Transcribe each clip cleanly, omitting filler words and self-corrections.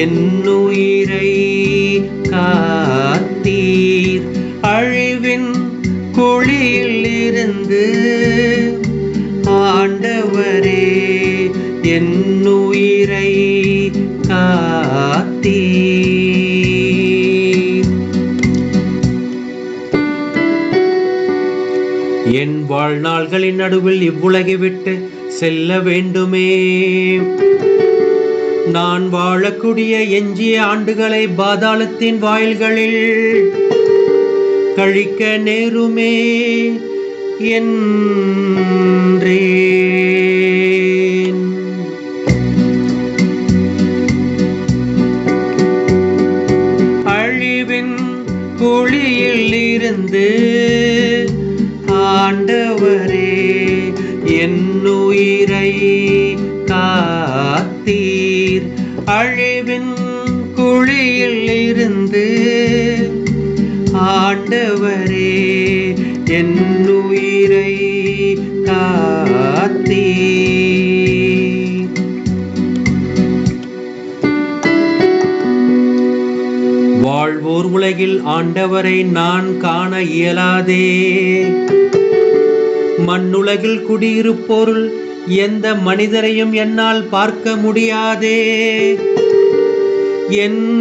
என்னுயிரை காத்தீர். அழிவின் குழியில் இருந்து ஆண்டவரே என்னுயிரை காத்தீர். என் வாழ்நாள்களின் நடுவில் இவ்வுலகை விட்டு செல்ல வேண்டுமே. நான் வாழக்கூடிய எஞ்சிய ஆண்டுகளை பாதாளத்தின் வாயில்களில் கழிக்க நேருமே என்றேன். அழிவின் குழியில் இருந்து ஆண்டவரே என்னுயிரை காத்தீர். அழிவின் குழியில் இருந்து ஆண்டவரே என்னுயிரை காத்தீர். வாழ்வோர் உலகில் ஆண்டவரை நான் காண இயலாதே. மண்ணுலகில் குடியிருப்போருள் எந்த மனிதரையும் என்னால் பார்க்க முடியாதே என்றேன்.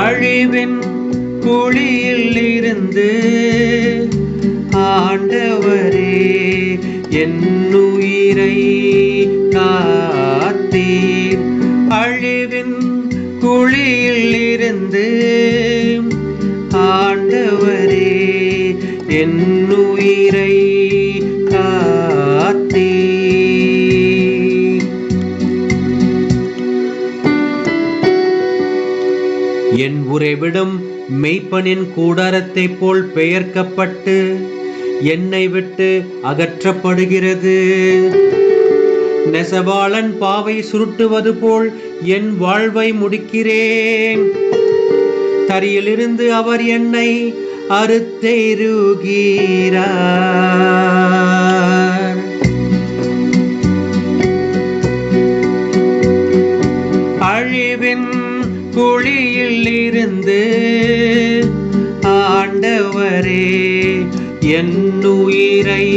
அழிவின் குழியில் இருந்து ஆண்டவரே என்னுயிரை காத்தீர். அழிவின் குழியில் இருந்து ஆண்டவரே என்னுயிரை காத்தீர். என் உறைவிடும் மெய்ப்பனின் கூடாரத்தைப் போல் பெயர்க்கப்பட்டு என்னை விட்டு அகற்றப்படுகிறது. நெசவாளன் பாவை சுருட்டுவது போல் என் வாழ்வை முடிக்கிறேன். தரையிலிருந்து அவர் என்னை அறுத்தெறிகிறார். அழிவின் குழியில் இருந்து ஆண்டவரே என்னுயிரை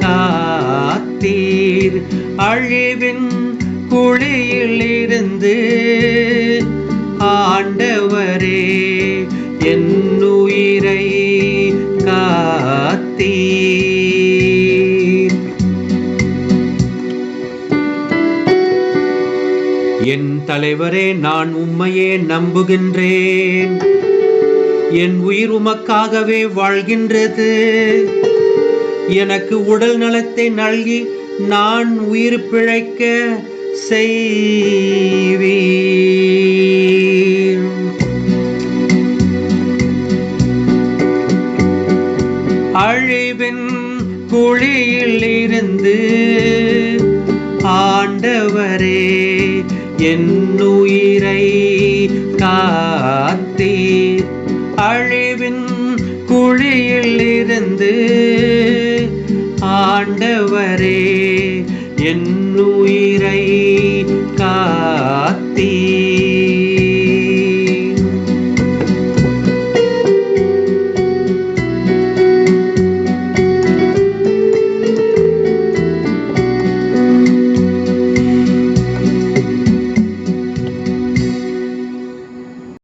காத்தீர். அழிவின் குழியில் இருந்து ஆண்டவரே என்னுயிரை காத்தீர். என் தலைவரே நான் உம்மையே நம்புகின்றேன். என் உயிர் உமக்காகவே வாழ்கின்றது. எனக்கு உடல் நலத்தை நல்கி நான் உயிர் பிழைக்க செய்வீர். அழிவின் குழியில் இருந்து ஆண்டவரே என்னுயிரை காத்தீர். அழிவின் குழியில் இருந்து ஆண்டவரே என்னுயிரை காத்தீர்.